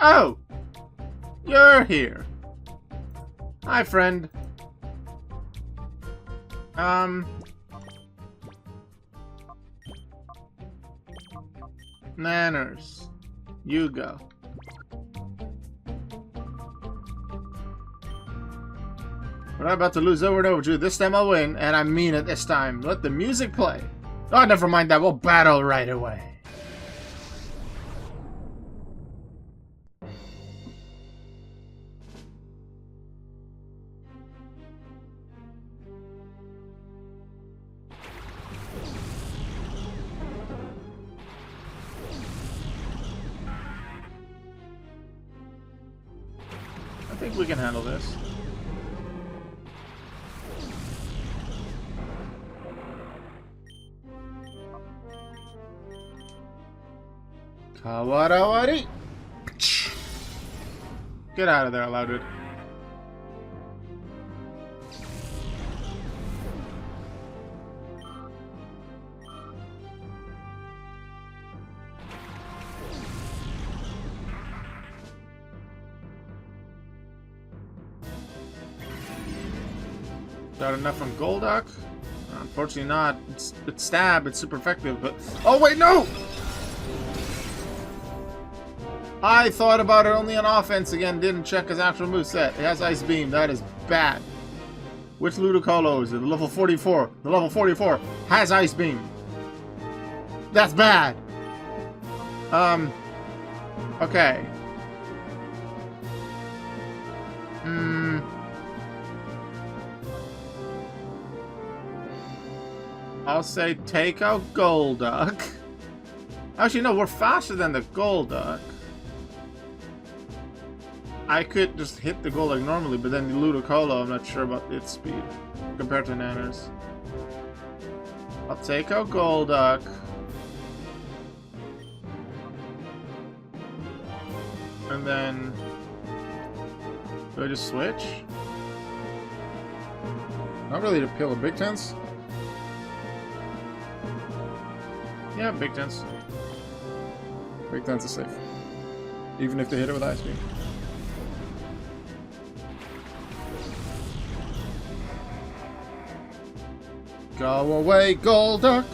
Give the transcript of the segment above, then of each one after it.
Oh! You're here. Hi, friend. Manners. You go. We're not about to lose over and over, Drew. This time I'll win, and I mean it this time. Let the music play. Oh, never mind that. We'll battle right away. I think we can handle this. Kawarawari! Get out of there, Loudwood. Got enough from Golduck? Unfortunately not. It's stab, it's super effective, but... Oh wait, no! I thought about it only on offense again, didn't check his actual moveset. It has Ice Beam, that is bad. Which Ludicolo is it? The level 44. The level 44 has Ice Beam. That's bad. Okay. I'll say take out Golduck. Actually, no, we're faster than the Golduck. I could just hit the Golduck normally, but then the Ludicolo, I'm not sure about its speed compared to Nanners. I'll take out Golduck. And then... do I just switch? Not really to peel a Big Tense. Yeah, Big Tense. Big Tense is safe. Even if they hit it with Ice Beam. Go away, Golduck!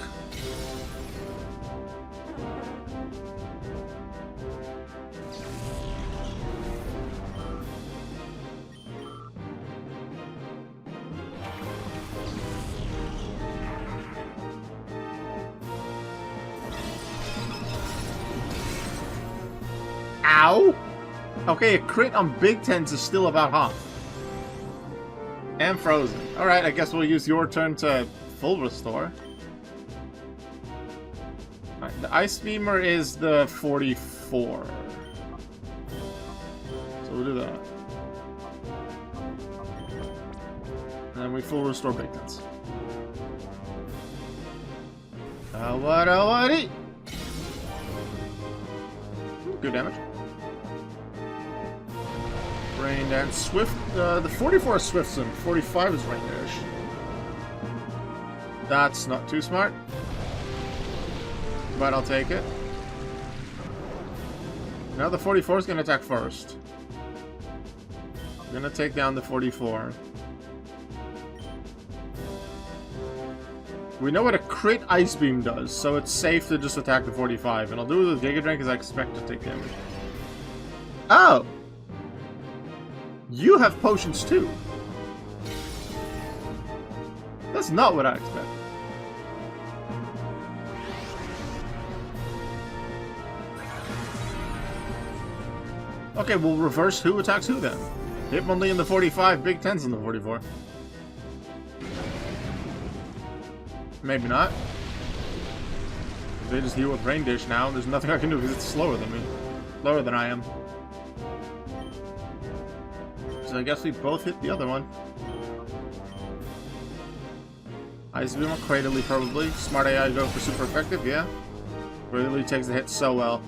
Ow! Okay, a crit on Big Tens is still about half. And frozen. Alright, I guess we'll use your turn to full restore. Alright, the Ice Beamer is the 44. So we'll do that. And then we full restore Big Tens. Kawarawari! Good damage. Rain Dance, Swift. The 44 is Swiftsum, 45 is Rain Dash. That's not too smart. But I'll take it. Now the 44 is going to attack first. I'm going to take down the 44. We know what a crit Ice Beam does, so it's safe to just attack the 45. And I'll do it with Giga Drain because I expect to take damage. Oh! You have potions too. That's not what I expected. Okay, we'll reverse who attacks who then. Hitmonlee in the 45, Big Tens in the 44. Maybe not. They just heal with Rain Dish now. There's nothing I can do because it's slower than me. Slower than I am. So I guess we both hit the other one. Ice Beam on Cradily probably. Smart AI go for super effective, yeah. Cradily takes the hit so well.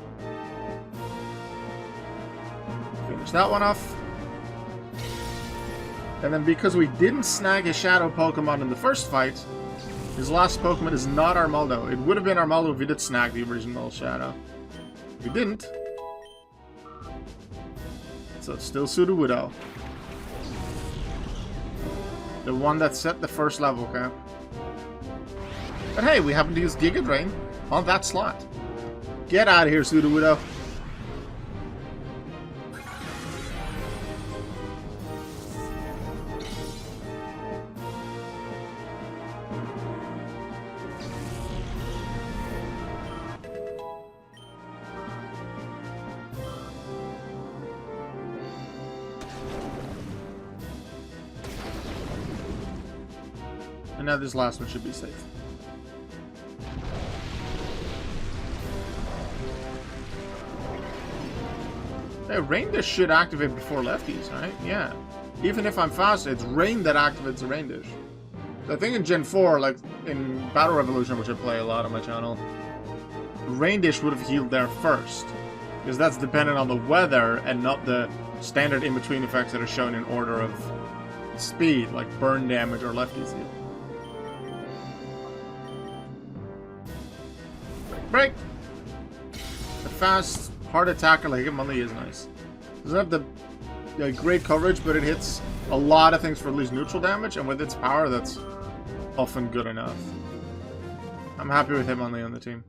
Finish that one off. And then because we didn't snag a Shadow Pokemon in the first fight, His last Pokemon is not Armaldo. It would have been Armaldo if he did snag the original Shadow. If he didn't. So it's still Sudowoodo. The one that set the first level cap. But hey, we happen to use Giga Drain on that slot. Get out of here, Sudowoodo. And now this last one should be safe. Hey, Rain Dish should activate before lefties, right? Yeah. Even if I'm fast, it's Rain that activates the Rain Dish. I think in Gen 4, like in Battle Revolution, which I play a lot on my channel, Rain Dish would have healed there first. Because that's dependent on the weather and not the standard in-between effects that are shown in order of speed, like burn damage or lefties heal. Break! The fast, hard attacker like him only is nice. Doesn't have the great coverage, but it hits a lot of things for at least neutral damage, and with its power, that's often good enough. I'm happy with him only on the team.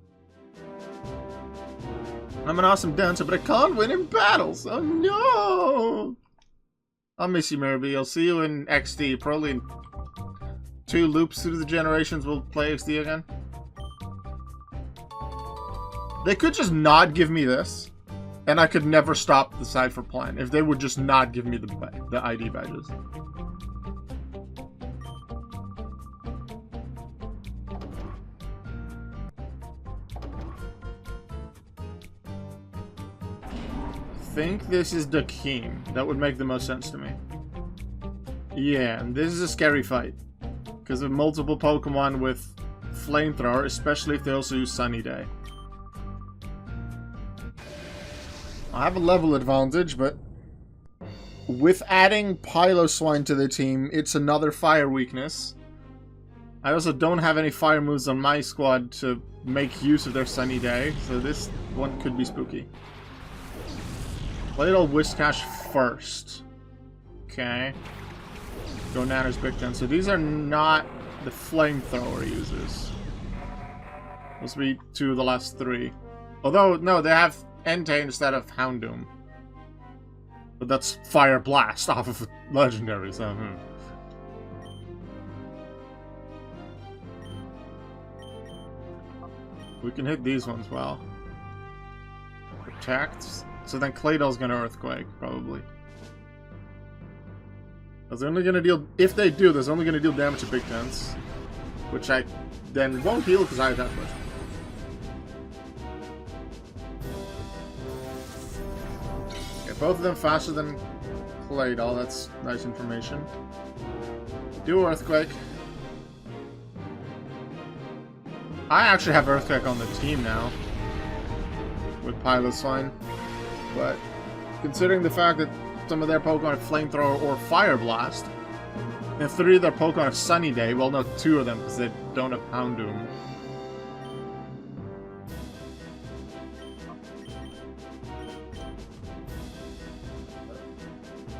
I'm an awesome dancer, but I can't win in battles! Oh no! I'll miss you, Mirabee. I'll see you in XD. Probably in 2 loops through the generations we'll play XD again. They could just not give me this, and I could never stop the Cipher plan if they would just not give me the ID badges. I think this is the Keem. That would make the most sense to me. Yeah, and this is a scary fight. Because of multiple Pokemon with Flamethrower, especially if they also use Sunny Day. I have a level advantage, but with adding Piloswine to the team, it's another fire weakness. I also don't have any fire moves on my squad to make use of their Sunny Day, so this one could be spooky. Play it all Whiscash first. Okay. Go Nanner's Big Ten. So these are not the Flamethrower users. Those will be 2 of the last 3. Although, no, they have Entei instead of Houndoom. But that's Fire Blast off of Legendary, so we can hit these ones well. Protect. So then Claydol's gonna Earthquake, probably. That's only gonna deal... If they do, that's only gonna deal damage to Big Tens. Which I then won't heal because I have that much. Both of them faster than Claydol, that's nice information. Do Earthquake. I actually have Earthquake on the team now. With Piloswine. But considering the fact that some of their Pokemon have Flamethrower or Fire Blast, and 3 of their Pokemon have Sunny Day, well no, 2 of them because they don't have Houndoom.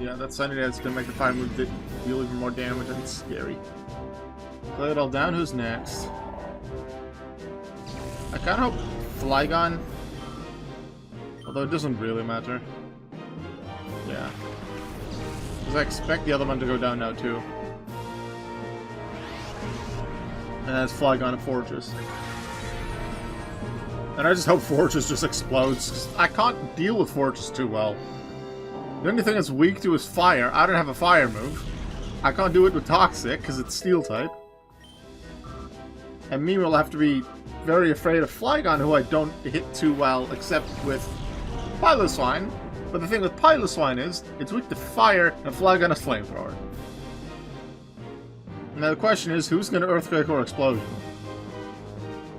Yeah, that Sunny Day is going to make the fire move deal even more damage, and it's scary. Play it all down, who's next? I kind of hope Flygon, although it doesn't really matter. Yeah. Because I expect the other one to go down now too. And that's Flygon and Fortress. And I just hope Fortress just explodes, because I can't deal with Fortress too well. The only thing it's weak to is fire. I don't have a fire move. I can't do it with Toxic, because it's Steel type. And Mimi will have to be very afraid of Flygon, who I don't hit too well, except with Piloswine. But the thing with Piloswine is, it's weak to fire, and Flygon is Flamethrower. Now the question is, who's going to Earthquake or Explosion?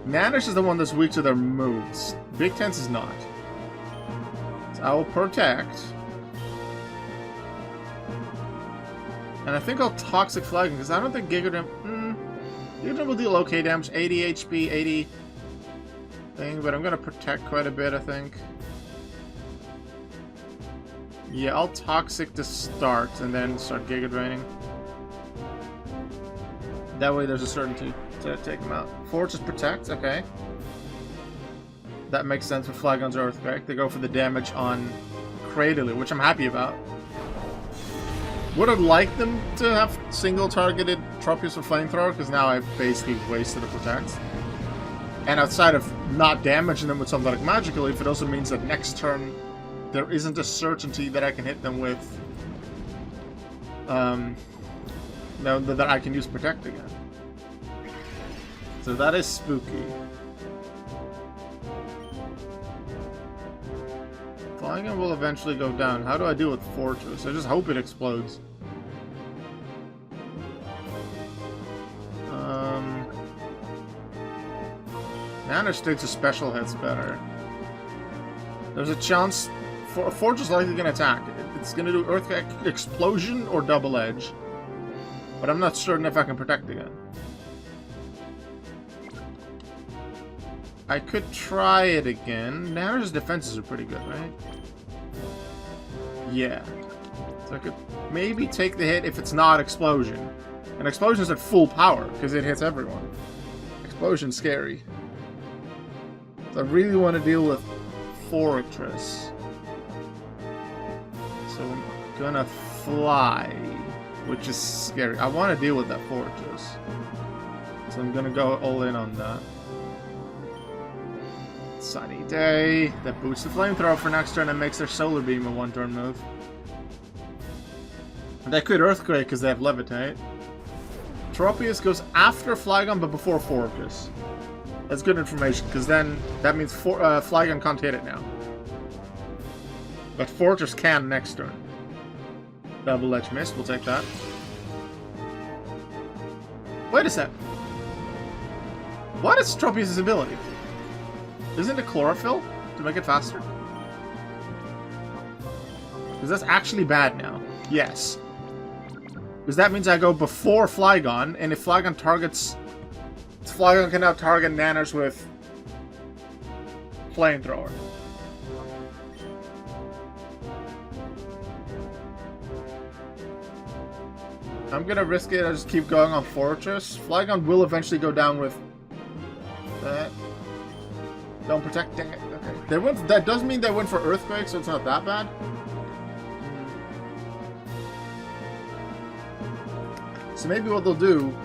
Nanish is the one that's weak to their moves. Big Tense is not. So I will Protect. And I think I'll Toxic Flygon, because I don't think Giga Drain... Legion will deal okay damage, 80 HP, 80 thing, but I'm gonna protect quite a bit, I think. Yeah, I'll Toxic to start, and then start Giga Draining. That way there's a certainty to take them out. Fortress Protect, okay. That makes sense with Flygon's Earthquake. They go for the damage on Cradily, which I'm happy about. Would have liked them to have single-targeted Tropius with Flamethrower, because now I've basically wasted a Protect. And outside of not damaging them with something like Magical Leaf, it also means that next turn there isn't a certainty that I can hit them with... no, that I can use Protect again. So that is spooky. Flygon will eventually go down. How do I deal with Fortress? I just hope it explodes. Nano sticks to special hits better. There's a chance for Fortress likely can attack. It's gonna do Earthquake Explosion or Double Edge. But I'm not certain if I can protect again. I could try it again. Nano's defenses are pretty good, right? Yeah. So I could maybe take the hit if it's not Explosion. And Explosion's at full power, because it hits everyone. Explosion's scary. So I really want to deal with Fortress. So I'm gonna fly, which is scary. I want to deal with that Fortress. So I'm gonna go all in on that. Sunny Day. That boosts the Flamethrower for next turn and makes their Solar Beam a one-turn move. And they could Earthquake because they have Levitate. Tropius goes after Flygon but before Fortress. That's good information, because then that means Flygon can't hit it now. But Fortress can next turn. Double Edge Mist, we'll take that. Wait a sec. What is Tropius' ability? Isn't it Chlorophyll to make it faster? Because that's actually bad now. Yes. Because that means I go before Flygon, and if Flygon targets... Flygon can now target Nanos with Flamethrower. I'm gonna risk it, I just keep going on Fortress. Flygon will eventually go down with that. Don't protect, dang it. Okay. They went, that does mean they went for Earthquake, so it's not that bad. So maybe what they'll do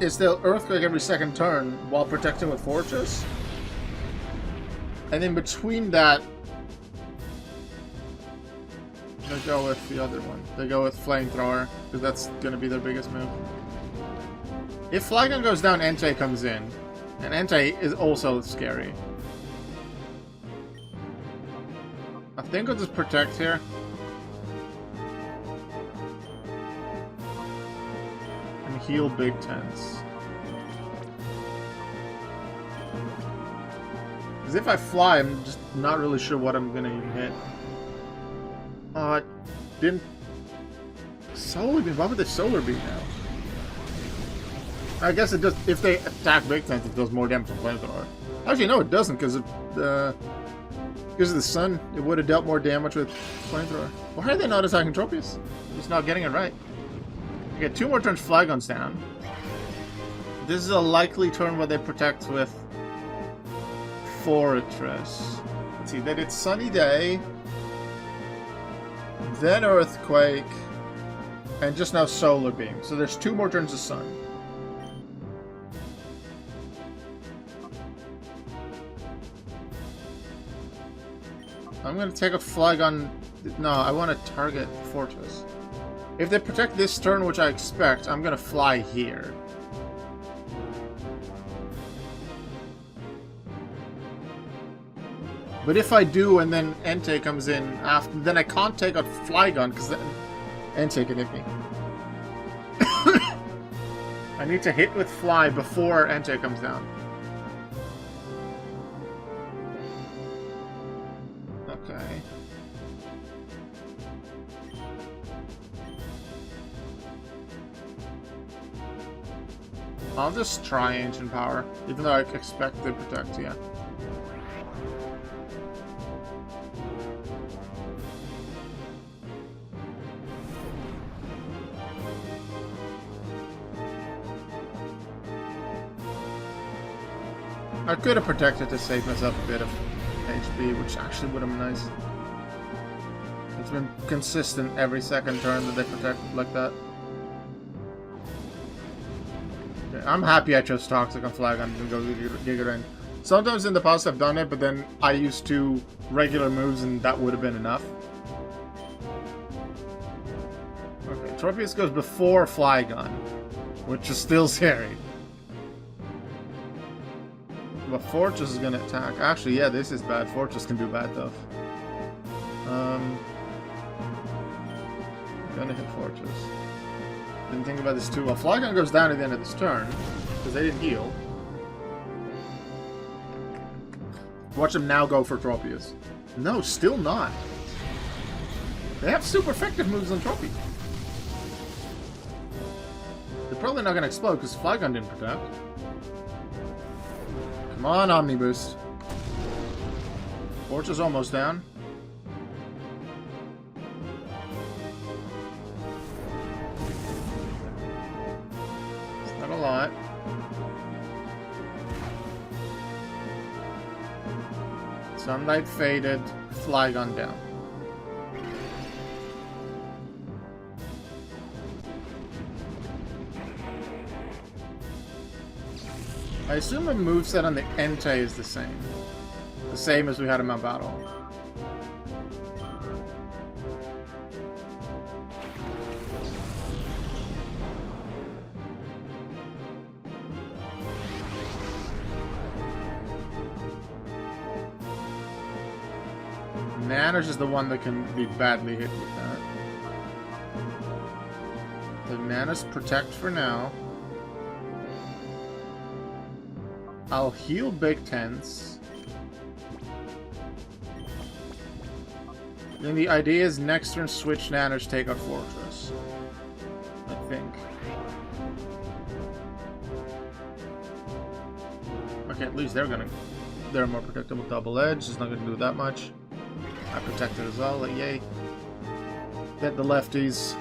is they'll Earthquake every second turn while protecting with Fortress. And in between that, they go with the other one. They go with Flamethrower, because that's going to be their biggest move. If Flygon goes down, Entei comes in. And Entei is also scary. I think I'll just protect here. And heal Big Tents. Because if I fly, I'm just not really sure what I'm gonna even hit. Didn't... Solar Beam? Why would they Solar Beam now? I guess it does. If they attack Big Tents, it does more damage than Flamethrower. Actually, no, it doesn't, because of the sun. It would have dealt more damage with Flamethrower. Why are they not attacking Tropius? They're just not getting it right. Okay, 2 more turns Flygon's down. This is a likely turn where they protect with Fortress. Let's see, they did Sunny Day, then Earthquake, and just now Solar Beam. So there's 2 more turns of Sun. I'm going to take a Flygon... No, I want to target Fortress. If they protect this turn, which I expect, I'm going to fly here. But if I do, and then Entei comes in after, then I can't take out Flygon, because then Entei can hit me. I need to hit with Fly before Entei comes down. Okay. I'll just try Ancient Power, even though I expect they protect, yeah. I could have protected to save myself a bit of HP, which actually would have been nice. It's been consistent every second turn that they protect like that. Okay, I'm happy I chose Toxic on Flagon and go Giga. Sometimes in the past I've done it, but then I used 2 regular moves and that would have been enough. Okay, Tropius goes before Flygon, which is still scary. But Fortress is gonna attack. Actually, yeah, this is bad. Fortress can do bad stuff. Gonna hit Fortress. Didn't think about this too well. Flygon goes down at the end of this turn because they didn't heal. Watch them now go for Tropius. No, still not. They have super effective moves on Tropy. They're probably not gonna explode because Flygon didn't protect. Come on, Omni Boost. Fortress almost down. It's not a lot. Sunlight faded. Flygon down. I assume the moveset on the Entei is the same. The same as we had in Mount Battle. Nanish is the one that can be badly hit with that. The Nanish protect for now. I'll heal Big Tense. Then the idea is next turn switch Nanish, take out Fortress. I think. Okay, at least they're more predictable. Double Edge is not gonna do that much. I protected as well, like yay. Get the lefties.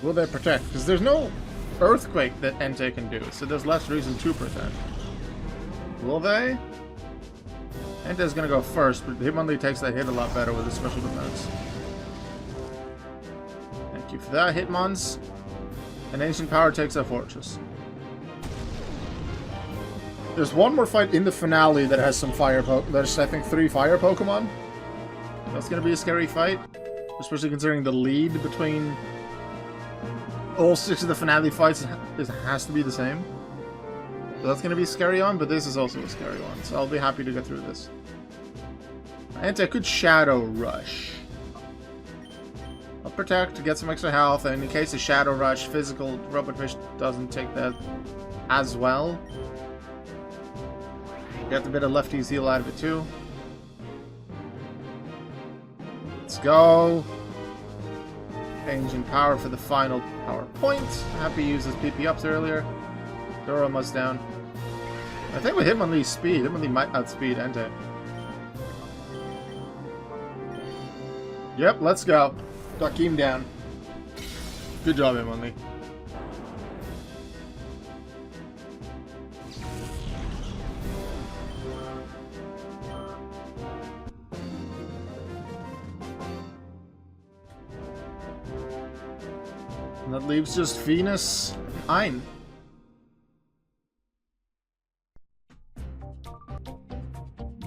Will they protect? Because there's no Earthquake that Entei can do, so there's less reason to protect. Will they? Entei's gonna go first, but Hitmonlee takes that hit a lot better with his special defense. Thank you for that, Hitmons. And Ancient Power takes that Fortress. There's one more fight in the finale that has some fire there's, I think, 3 fire Pokemon. That's gonna be a scary fight. Especially considering the lead between all 6 of the finale fights has to be the same. So that's going to be a scary one, but this is also a scary one. So I'll be happy to get through this. Entei could Shadow Rush. I'll protect to get some extra health, and in case of Shadow Rush, physical Robot Fish doesn't take that as well. Get a bit of Lefty's heal out of it too. Let's go. Ancient Power for the final power point. Happy used his PP ups earlier. They're almost down. I think with Hitmonlee's speed, Hitmonlee might outspeed Entei. Yep, let's go. Got Keem down. Good job, Hitmonlee. And that leaves just Venus and Ein.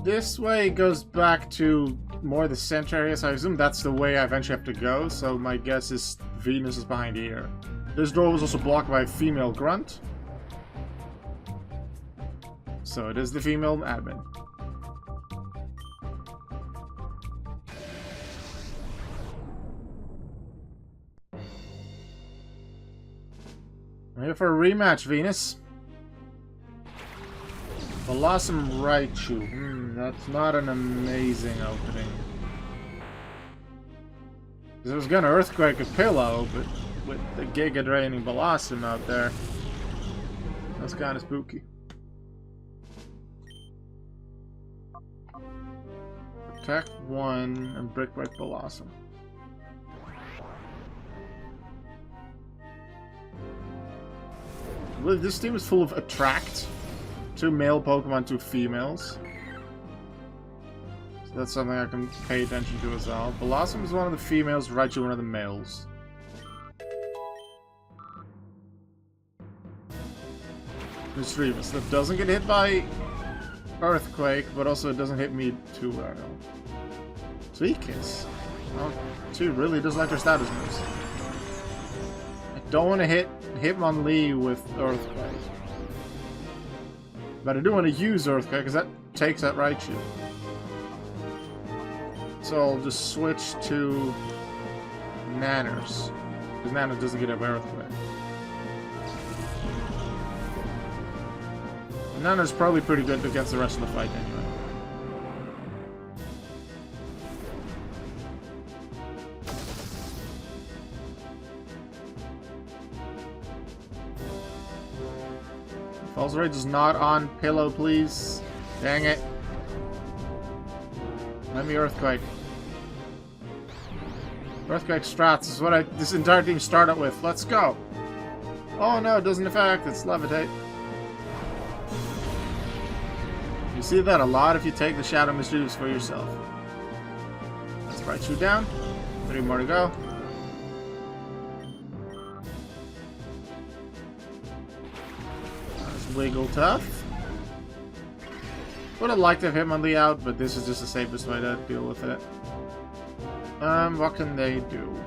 This way goes back to more the center area, so I assume that's the way I eventually have to go, so my guess is Venus is behind here. This door was also blocked by a female grunt. So it is the female admin. I'm here for a rematch, Venus. Blossom Raichu. That's not an amazing opening. Because I was gonna Earthquake a Pillow, but with the Giga Draining Blossom out there, that's kind of spooky. Attack 1 and Brick Break Blossom. I believe this team is full of Attract. 2 male Pokemon, 2 females. So that's something I can pay attention to as well. Blossom is one of the females, Raichu one of the males. Mischievous. That doesn't get hit by Earthquake, but also it doesn't hit me too well. Sweet Kiss. Oh, she really does like her status moves. I don't want to hit Hitmonlee with Earthquake. But I do want to use Earthquake because that takes that Raichu. So I'll just switch to Nanners. Because Nanners doesn't get up Earthquake. And Nanners probably pretty good against the rest of the fight anyway. False Rage is not on Pillow, please. Dang it. Let me Earthquake. Earthquake strats is what this entire team started with. Let's go. Oh no, it doesn't affect. It's Levitate. You see that a lot if you take the Shadow Mischievous for yourself. That's Raichu down. 3 more to go. Wigglytuff. Would have liked to have Hitmonlee out, but this is just the safest way to deal with it. What can they do?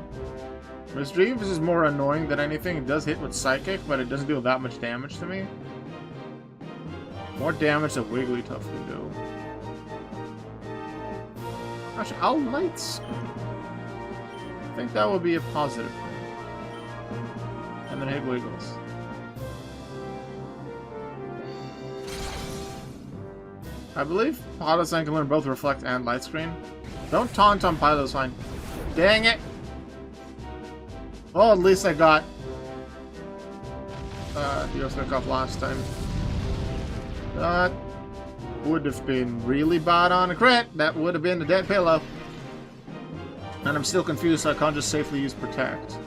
Mischievous is more annoying than anything. It does hit with Psychic, but it doesn't do that much damage to me. More damage than Wigglytuff can do. Actually, I'll Light Screen. I think that would be a positive. And then hit Wiggles. I believe Pilosan can learn both Reflect and Light Screen. Don't taunt on Pilosan. Dang it! Well, at least I got the Earthquake off last time. That would have been really bad on a crit. That would have been a dead Pillow. And I'm still confused, so I can't just safely use Protect. So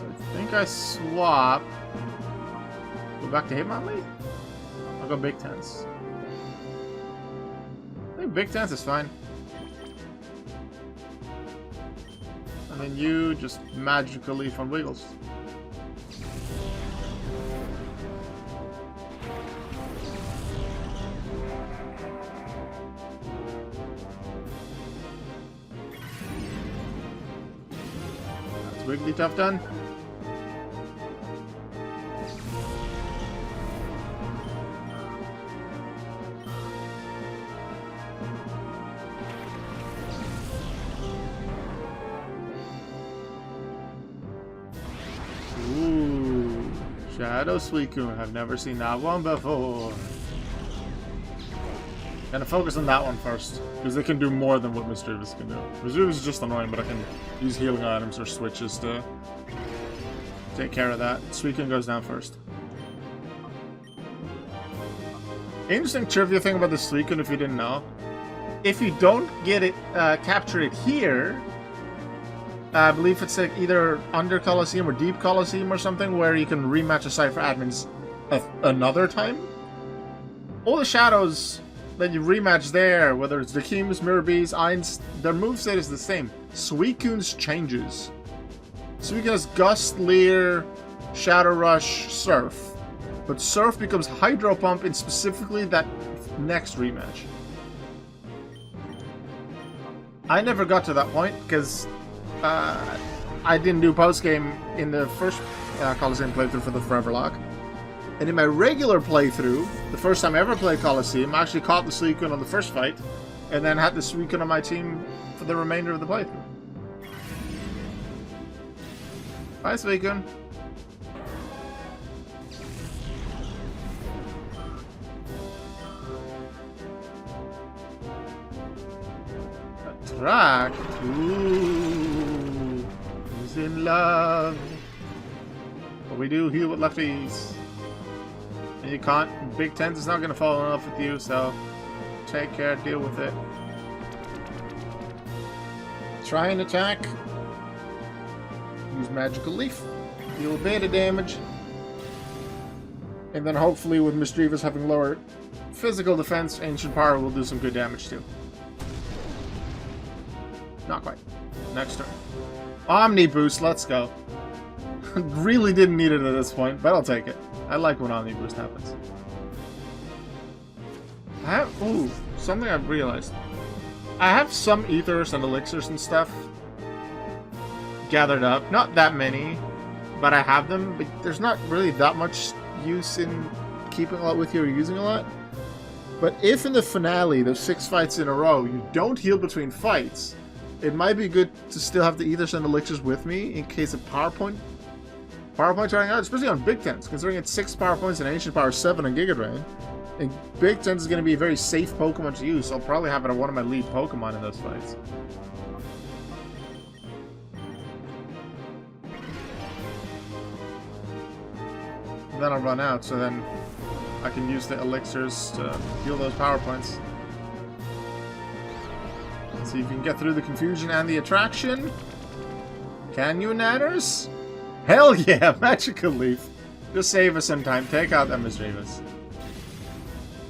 I think I swap. Go back to Hitmonlee? I'll go Big Tense. I think Big Tense is fine. And then you just Magical Leaf on Wiggles. That's Wigglytuff done. Shadow Suicune. I've never seen that one before. Gonna focus on that one first, because they can do more than what Mischievous can do. Mischievous is just annoying, but I can use healing items or switches to take care of that. Suicune goes down first. Interesting trivia thing about the Suicune, if you didn't know. If you don't get it, capture it here, I believe it's like either under Colosseum or deep Colosseum or something, where you can rematch a Cipher admins another time. All the shadows that you rematch there, whether it's the Kims, Mirabes, Ainz, their moveset is the same. Suicune's changes. Suicune has Gust, Leer, Shadow Rush, Surf. But Surf becomes Hydro Pump in specifically that next rematch. I never got to that point because I didn't do post-game in the first Colosseum playthrough for the Foreverlocke. And in my regular playthrough, the first time I ever played Colosseum, I actually caught the Suicune on the first fight, and then had the Suicune on my team for the remainder of the playthrough. Bye, Suicune. Interact. Ooh. Who's in love? But we do heal with lefties. And you can't. Big Tens is not going to fall in love with you, so take care, deal with it. Try and attack. Use Magical Leaf. Deal a bit of damage. And then hopefully with Misdreavus having lower physical defense, Ancient Power will do some good damage too. Not quite. Next turn. Omni Boost, let's go. Really didn't need it at this point, but I'll take it. I like when Omni Boost happens. Ooh, something I've realized. I have some ethers and elixirs and stuff gathered up. Not that many, but I have them. But there's not really that much use in keeping a lot with you or using a lot. But if in the finale, those 6 fights in a row, you don't heal between fights, it might be good to still have the ethers and elixirs with me in case of PowerPoint running out, especially on Big Tens, considering it's 6 power points and Ancient Power 7 on Giga Drain. And Big Tens is going to be a very safe Pokemon to use, so I'll probably have it on one of my lead Pokemon in those fights. And then I'll run out, so then I can use the elixirs to heal those power points. Let's see if you can get through the confusion and the attraction. Can you, Nanners? Hell yeah, Magical Leaf. Just save us some time. Take out that Misdreavus.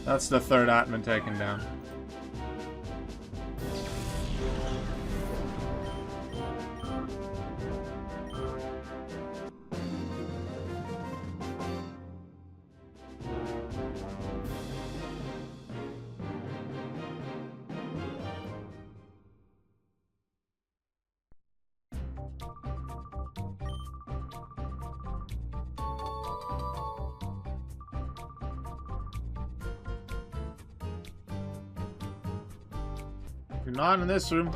That's the 3rd Atman taken down. You're not in this room.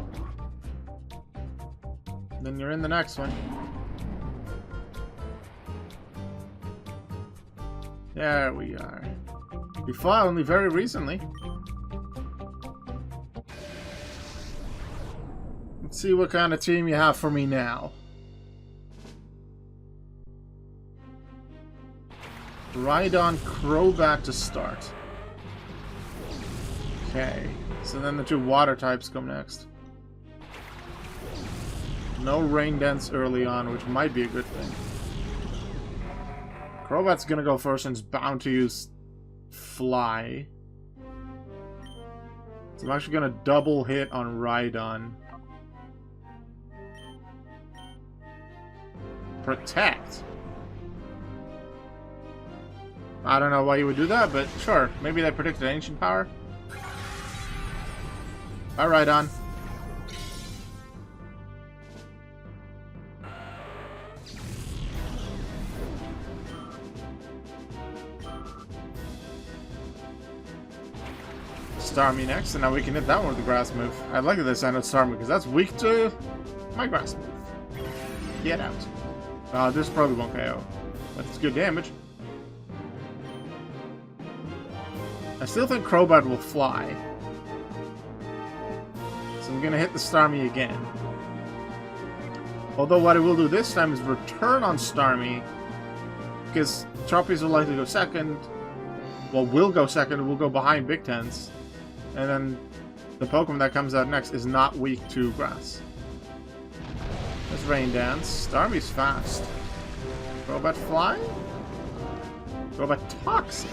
Then you're in the next one. There we are. We fought only very recently. Let's see what kind of team you have for me now. Rhydon Crobat to start. Okay. So then the 2 water types come next. No rain dance early on, which might be a good thing. Crobat's gonna go first and is bound to use Fly. So I'm actually gonna double hit on Rhydon. Protect. I don't know why you would do that, but sure. Maybe they predicted Ancient Power. Alright, on. Starmie next, and now we can hit that one with the grass move. I like that they signed out Starmie because that's weak to my grass move. Get out. This probably won't KO, but it's good damage. I still think Crobat will fly. So I'm going to hit the Starmie again. Although what I will do this time is return on Starmie, because Tropius will likely go second. Well, will go second, will go behind Big Tens. And then the Pokemon that comes out next is not weak to grass. Let's Rain Dance. Starmie's fast. Crobat Fly? Crobat Toxic.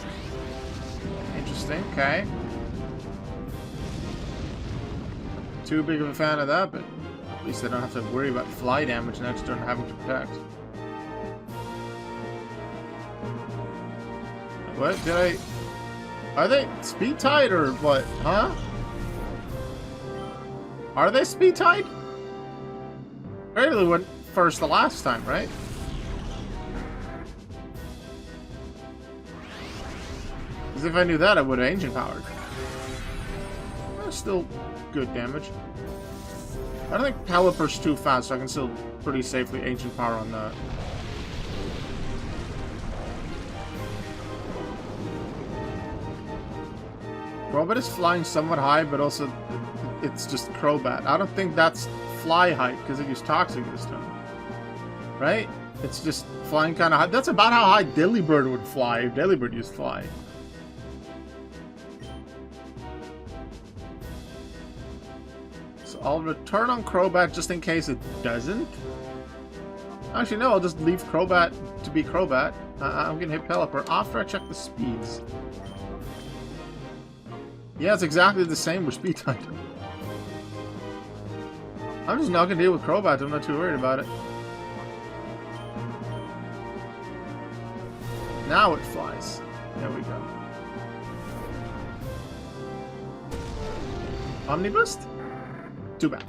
Interesting, okay. Too big of a fan of that, but at least I don't have to worry about fly damage next turn having to protect. What? Did I... Are they speed tied or what? Huh? Are they speed tied? I really went first the last time, right? Because if I knew that, I would have Ancient Powered. Still good damage. I don't think Caliper's too fast, so I can still pretty safely Ancient Power on that. Crobat is flying somewhat high, but also it's just Crobat. I don't think that's fly height because it used Toxic this time. Right? It's just flying kind of high. That's about how high Delibird would fly if Delibird used fly. So I'll return on Crobat just in case it doesn't. Actually, no, I'll just leave Crobat to be Crobat. I'm going to hit Pelipper after I check the speeds. Yeah, it's exactly the same with speed type. I'm just not going to deal with Crobat. I'm not too worried about it. Now it flies. There we go. Omniboost? Too bad.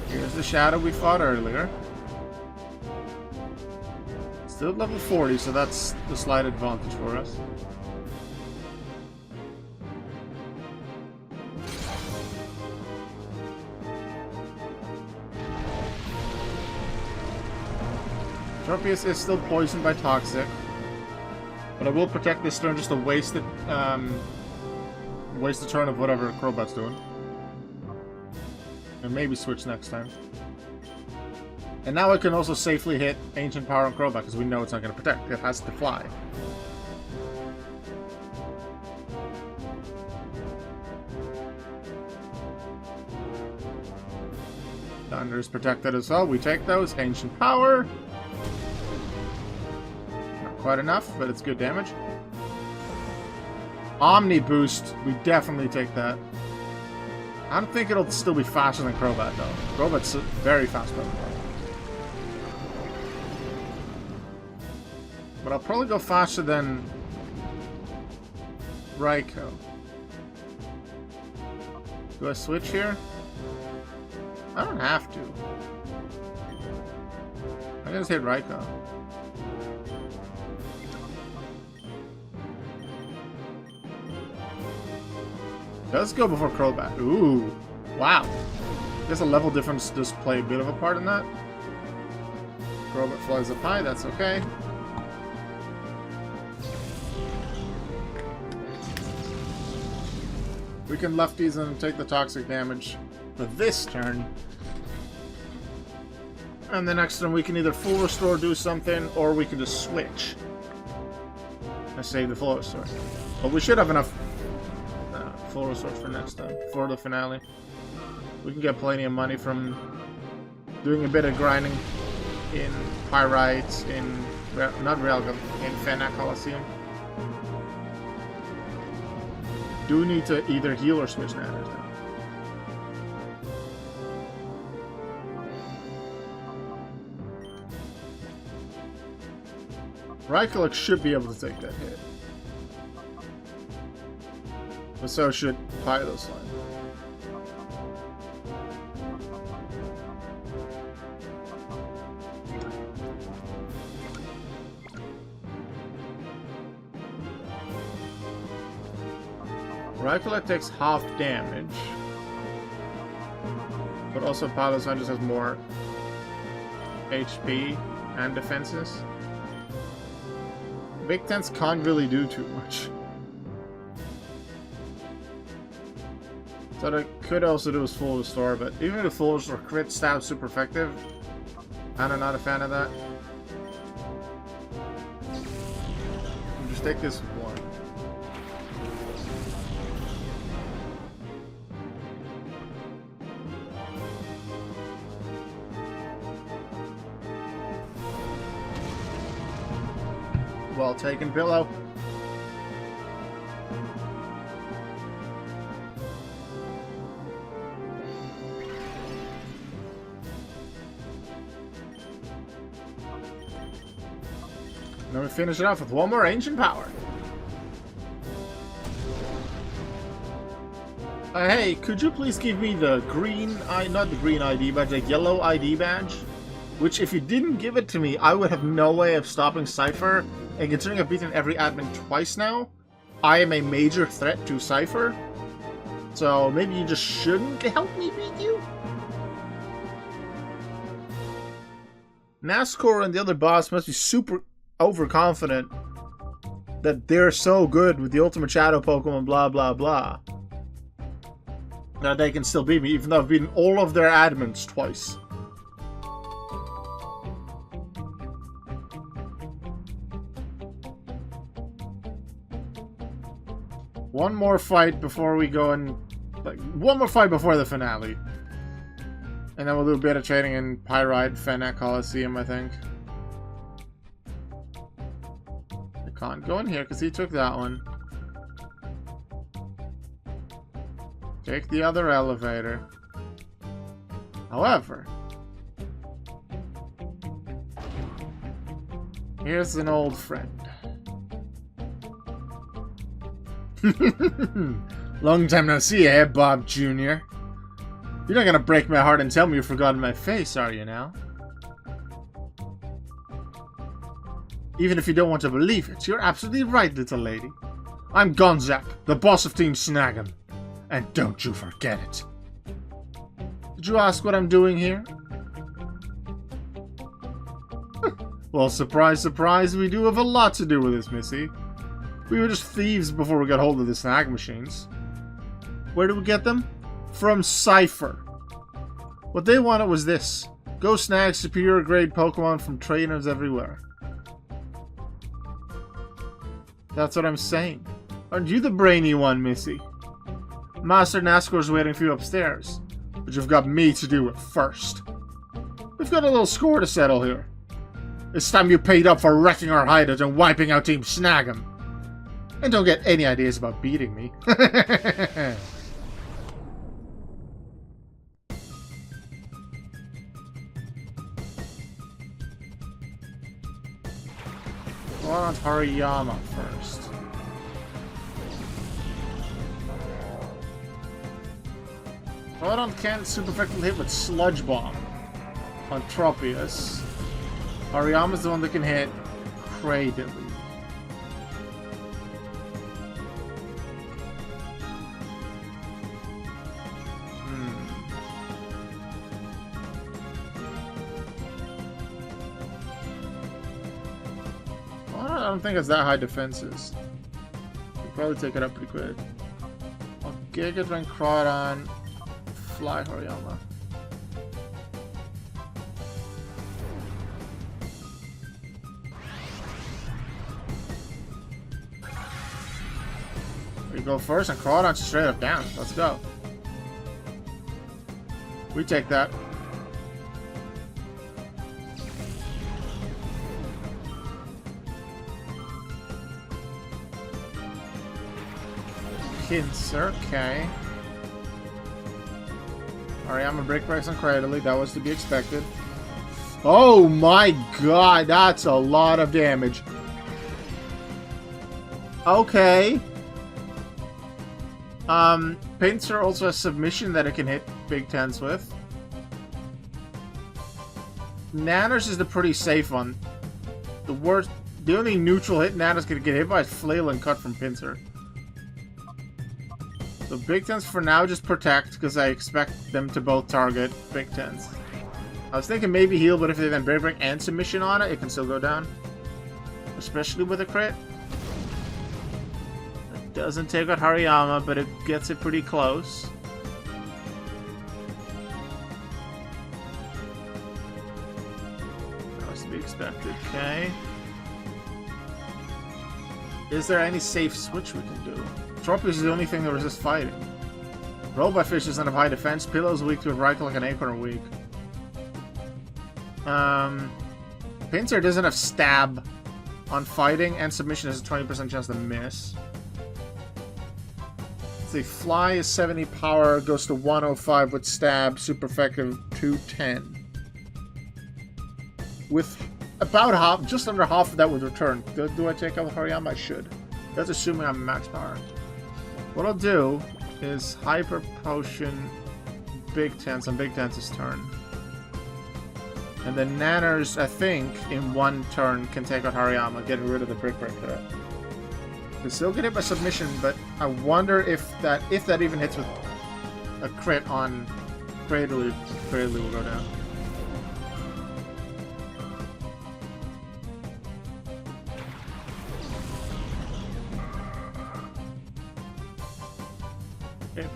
Here's the shadow we fought earlier. Still level 40, so that's the slight advantage for us. Tropius is still poisoned by Toxic, but I will protect this turn just to waste it, waste the turn of whatever Crobat's doing. And maybe switch next time. And now I can also safely hit Ancient Power on Crobat because we know it's not going to protect. It has to fly. Thunder is protected as well. We take those. Ancient Power. Not quite enough, but it's good damage. Omni Boost. We definitely take that. I don't think it'll still be faster than Crobat, though. Crobat's very fast Pokemon. But I'll probably go faster than Raikou. Do I switch here? I don't have to. I'm gonna just hit Raikou. Does go before Crobat. Ooh. Wow. I guess a level difference does play a bit of a part in that. Crobat flies up high, that's okay. We can lefties and take the toxic damage for this turn. And the next turn we can either full restore, do something, or we can just switch. I save the full restore. But we should have enough full restore for next time, for the finale. We can get plenty of money from doing a bit of grinding in Pyrites, in, not Realgam, in Fena Colosseum. Do need to either heal or switch Nanners now. Raikou should be able to take that hit. But so should Pilosline. Raikou takes half damage. But also Pilosline just has more HP and defenses. Big Tents can't really do too much. So I could also do is full restore, but even if full restore crit stab super effective, I'm not a fan of that. I'll just take this one. Well taken, Pillow. Then we finish it off with one more Ancient Power. Hey, could you please give me the green, not the green ID badge, the yellow ID badge? Which, if you didn't give it to me, I would have no way of stopping Cipher. And considering I've beaten every admin twice now, I am a major threat to Cipher. So maybe you just shouldn't help me beat you? Nascore and the other boss must be super overconfident that they're so good with the Ultimate Shadow Pokemon, blah, blah, blah, that they can still beat me, even though I've beaten all of their admins twice. One more fight before we go and... like, one more fight before the finale. And then we'll do a bit of trading in Pyrite, Fennec, Colosseum, I think. I can't go in here because he took that one. Take the other elevator. However, here's an old friend. Long time no see, eh, Bob Jr.? You're not gonna break my heart and tell me you've forgotten my face, are you now? Even if you don't want to believe it, you're absolutely right, little lady. I'm Gonzap, the boss of Team Snagem. And don't you forget it. Did you ask what I'm doing here? Well, surprise, surprise, we do have a lot to do with this, Missy. We were just thieves before we got hold of the snag machines. Where did we get them? From Cipher. What they wanted was this. Go snag superior grade Pokemon from trainers everywhere. That's what I'm saying. Aren't you the brainy one, Missy? Master Nascore's waiting for you upstairs. But you've got me to do it first. We've got a little score to settle here. It's time you paid up for wrecking our hideout and wiping out Team Snagem. And don't get any ideas about beating me. Go on Hariyama first. Rodon can't super effectively hit with Sludge Bomb on Tropius. Hariyama's the one that can hit Cradily. I don't think it's that high defenses. We'll probably take it up pretty quick. I'll Giga Drain Crawdon, Fly Hariyama. We go first and Crawdon straight up down. Let's go. We take that. Pincer, okay. Hariyama Brick Breaks on Cradily, that was to be expected. Oh my god, that's a lot of damage. Okay. Pincer also has Submission that it can hit Big Tens with. Nanners is the pretty safe one. The only neutral hit Nanners can get hit by is Flail and Cut from Pincer. So Big Tens for now just protect, because I expect them to both target Big Tens. I was thinking maybe heal, but if they then Brave Break and Submission on it, it can still go down. Especially with a crit. It doesn't take out Hariyama, but it gets it pretty close. That was to be expected, okay. Is there any safe switch we can do? Tropius is the only thing that resists fighting. Robot Fish doesn't have high defense. Pillow's weak to it. Right Click and Acorn are weak. Pincer doesn't have Stab on fighting, and Submission has a 20% chance to miss. Let's see, Fly is 70 power, goes to 105 with Stab, super effective 210. With about half, just under half of that with Return. Do I take out Hariyama? I should. That's assuming I'm max power. What I'll do is Hyper Potion Big Tens on Big Tens' turn. And then Nanners, I think, in one turn can take out Hariyama, getting rid of the Brick Break threat. They still get hit by Submission, but I wonder if that even hits with a crit on Cradily will go down.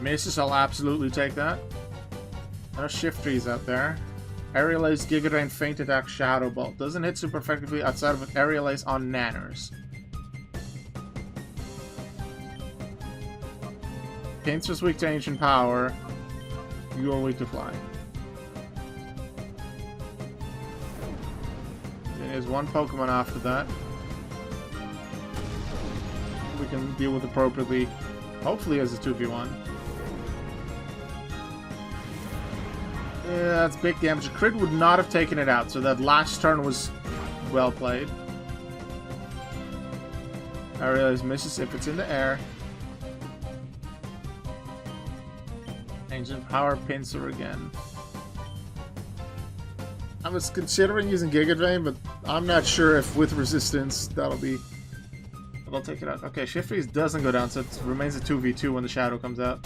Misses, I'll absolutely take that. There are Shifties out there. Aerial Ace, Giga Drain, Feint Attack, Shadow Ball. Doesn't hit super effectively outside of Aerial Ace on Nanners. Pinsir's weak to Ancient Power. You are weak to Fly. There's one Pokemon after that. We can deal with appropriately. Hopefully as a 2v1. Yeah, that's big damage. A crit would not have taken it out, so that last turn was well played. I realize misses if it's in the air. Ancient Power Pinsir again. I was considering using Giga Drain, but I'm not sure if with resistance that'll be... I'll take it out. Okay, Shifties doesn't go down, so it remains a 2v2 when the Shadow comes out.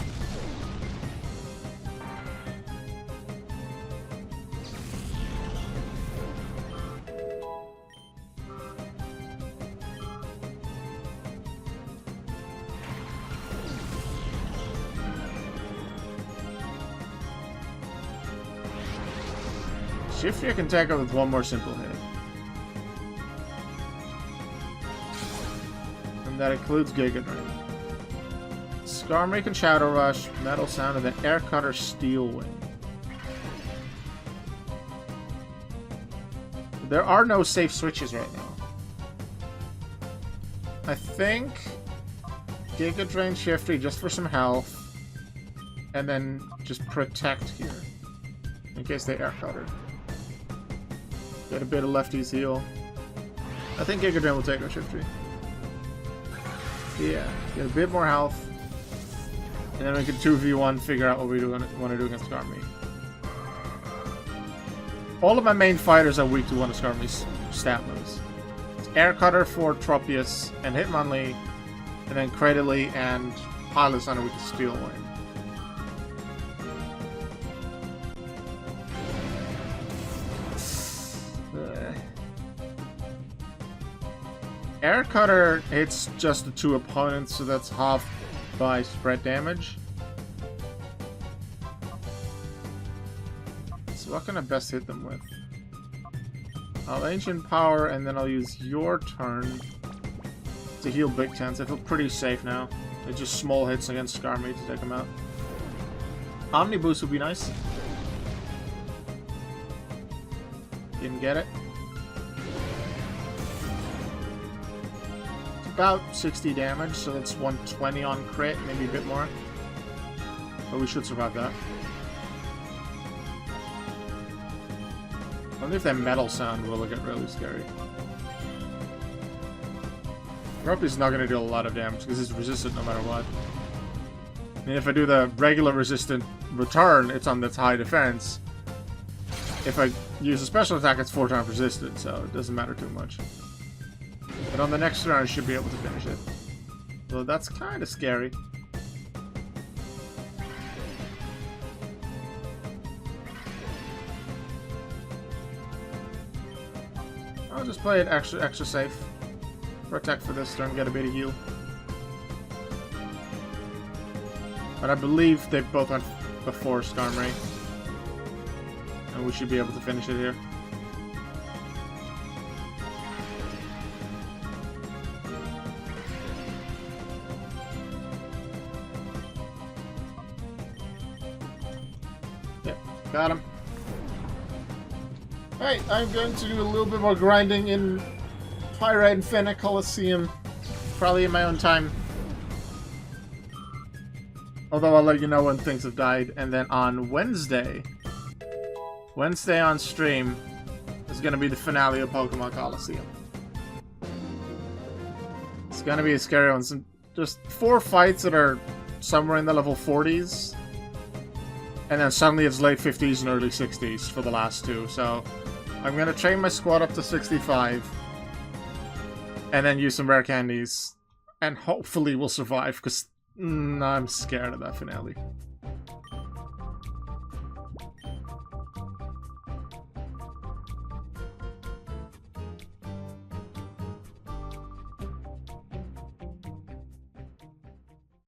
Shifty I can tackle with one more simple hit. And that includes Giga Drain. Skarmory can Shadow Rush, Metal Sound, and then Air Cutter Steel Wing. There are no safe switches right now. I think Giga Drain Shifty just for some health. And then just Protect here. In case they Air Cutter. Get a bit of Lefty's heal. I think Giga Drain will take our Shifty. Yeah, get a bit more health. And then we can 2v1 figure out what we want to do against Skarmory. All of my main fighters are weak to one of Skarmory's stat moves. It's Air Cutter for Tropius and Hitmonlee, and then Cradily and Pilot Sun are weak to Steel Wing. Air Cutter hits just the two opponents, so that's half by spread damage. So what can I best hit them with? I'll Ancient Power, and then I'll use your turn to heal Big Tents. I feel pretty safe now. It's just small hits against Skarmory to take them out. Omni Boost would be nice. Didn't get it. About 60 damage, so that's 120 on crit, maybe a bit more. But we should survive that. I wonder if that Metal Sound will get really scary. Tropius not going to do a lot of damage because it's resistant no matter what. And if I do the regular resistant return, it's on this high defense. If I use a special attack, it's 4 times resistant, so it doesn't matter too much. But on the next turn, I should be able to finish it. So that's kind of scary. I'll just play it extra safe. Protect for this turn, get a bit of heal. But I believe they both went before Skarmory. And we should be able to finish it here. Got him. Alright, I'm going to do a little bit more grinding in Pyrite and Fennec Colosseum. Probably in my own time. Although I'll let you know when things have died. And then on Wednesday on stream, is going to be the finale of Pokemon Colosseum. It's going to be a scary one. Some, just 4 fights that are somewhere in the level 40s. And then suddenly it's late 50s and early 60s for the last 2. So I'm going to train my squad up to 65. And then use some rare candies. And hopefully we'll survive, because I'm scared of that finale.